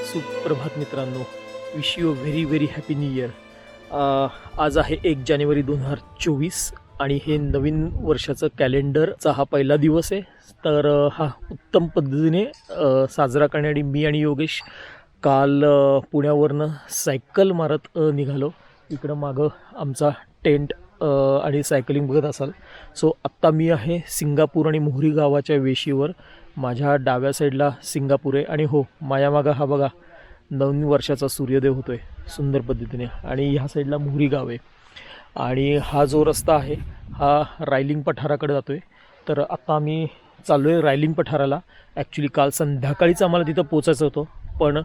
सुप्रभात मित्रांनो, wish you very very happy new year. आज आहे 1 जानेवारी 2024 आणि हे नवीन वर्षाचं कॅलेंडरचा हा पहिला दिवस आहे. तर हा उत्तम पद्धतीने साजरा करण्यासाठी मी आणि योगेश काल पुण्यावरनं सायकल मारत निघालो. इकडं मागं आमचा टेंट आणि सायकलिंग बघत असाल. सो आत्ता मी आहे सिंगापूर आणि मोहरी गावाच्या वेशीवर. माझ्या डाव्या साईडला सिंगापूर आहे आणि हो, माझ्यामागं हा बघा नवीन वर्षाचा सूर्योदय होतो आहे सुंदर पद्धतीने. आणि ह्या साईडला मोहरी गाव आहे आणि हा जो रस्ता आहे हा रायलिंग पठाराकडे जातो आहे. तर आता आम्ही चाललो आहे रायलिंग पठाराला. ॲक्च्युली काल संध्याकाळीच आम्हाला तिथं पोचायचं होतं, पण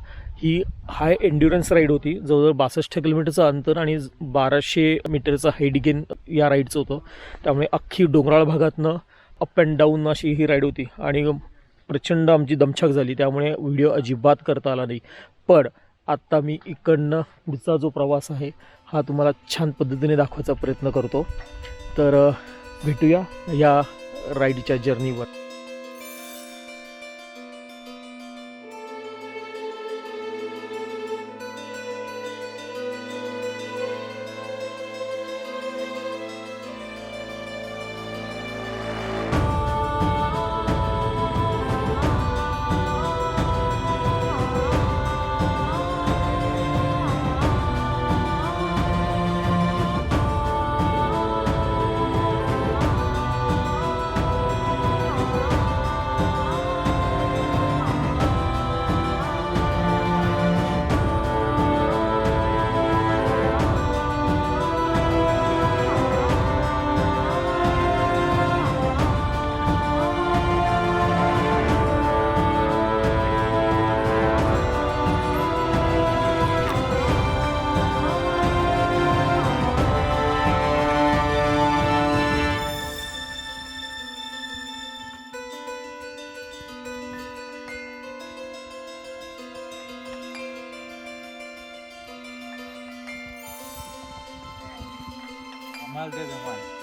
ही हाय एन्ड्युरन्स राईड होती. जवळजवळ 62 किलोमीटरचं अंतर आणि 1200 मीटरचं हाईट गेन या राईडचं होतं. त्यामुळे अख्खी डोंगराळ भागातनं अप अँड डाऊन अशी ही राईड होती आणि प्रचंड आमची दमछाक झाली. त्यामुळे व्हिडिओ अजिबात करता आला नाही. पण आत्ता मी इकडनं पुढचा जो प्रवास आहे हा तुम्हाला छान पद्धतीने दाखवायचा प्रयत्न करतो. तर भेटूया या राईडच्या जर्नीवर.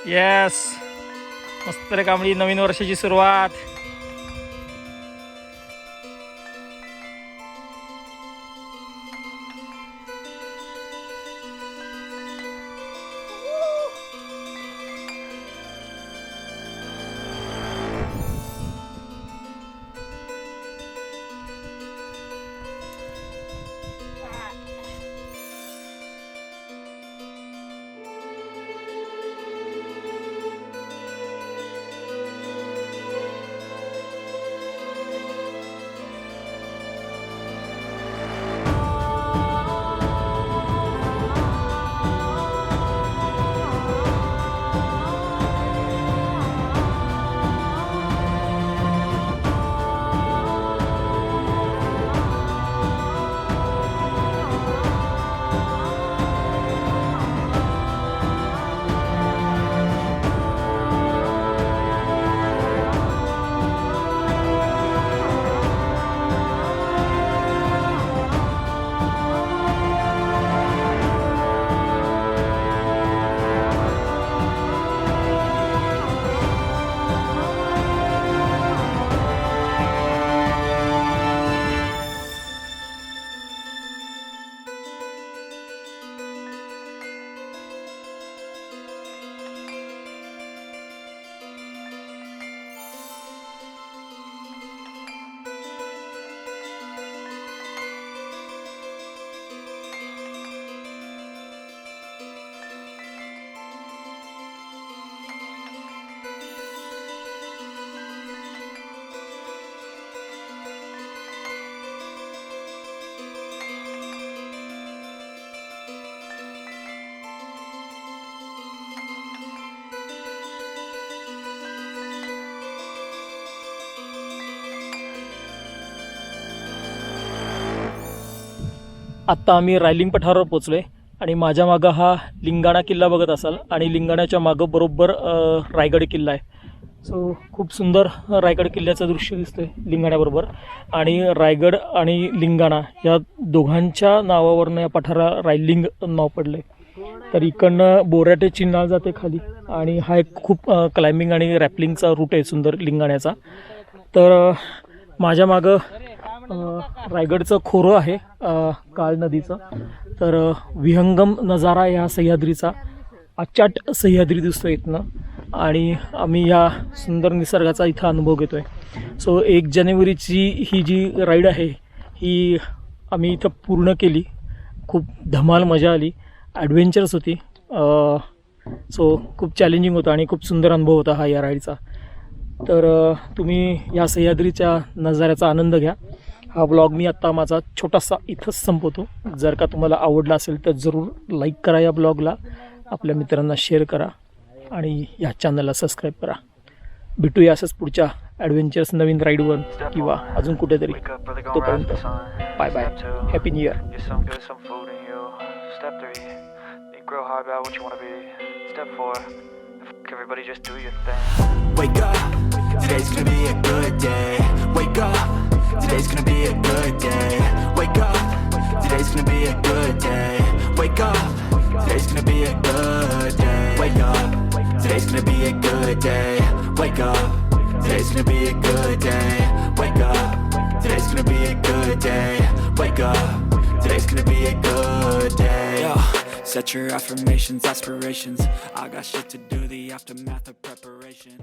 येस, मस्त रे कांबळी, नवीन वर्षाची सुरुवात. आत्ता आम्ही रायलिंग पठारावर पोचलो आहे आणि माझ्या मागं हा लिंगाणा किल्ला बघत असाल आणि लिंगाण्याच्या मागं बरोबर रायगड किल्ला आहे. सो खूप सुंदर रायगड किल्ल्याचं दृश्य दिसतंय लिंगाण्याबरोबर. आणि रायगड आणि लिंगाणा या दोघांच्या नावावरनं या पठारा रायलिंग नाव पडलं आहे. तर इकडनं बोराटे चिन्हाळ जाते खाली आणि हा एक खूप क्लाइम्बिंग आणि रॅपलिंगचा रूट आहे सुंदर लिंगाण्याचा. तर माझ्या मागं रायगडचं खोरं आहे काळ नदीचं. तर विहंगम नजारा या सह्याद्रीचा, अचाट सह्याद्री दिसतो इथनं आणि आम्ही या सुंदर निसर्गाचा इथं अनुभव घेतो आहे. सो 1 जानेवारीची ही जी राईड आहे ही आम्ही इथं पूर्ण केली. खूप धमाल मजा आली, ॲडव्हेंचरस होती. सो खूप चॅलेंजिंग होतं आणि खूप सुंदर अनुभव होता हा या राईडचा. तर तुम्ही या सह्याद्रीच्या नजाऱ्याचा आनंद घ्या. हा ब्लॉग मी आत्ता माझा छोटासा इथंच संपवतो. जर का तुम्हाला आवडला असेल तर जरूर लाईक करा या ब्लॉगला, आपल्या मित्रांना शेअर करा आणि या चॅनलला सबस्क्राईब करा. भेटूया असंच पुढच्या ॲडव्हेंचर्स नवीन राईडवर किंवा अजून कुठेतरी. तोपर्यंत bye bye, happy new year. Grow hard about what you want to be. Step 4, everybody just do your thing. Wake up, today's gonna be a good day. Wake up, today's gonna be a good day. Wake up, today's gonna be a good day. Wake up, today's gonna be a good day. Wake up, today's gonna be a good day. Wake up, today's gonna be a good day. Wake up, today's gonna be a good day. Wake up, today's gonna be a good day. Yo. Set your affirmations, aspirations. I got shit to do, the aftermath of preparation.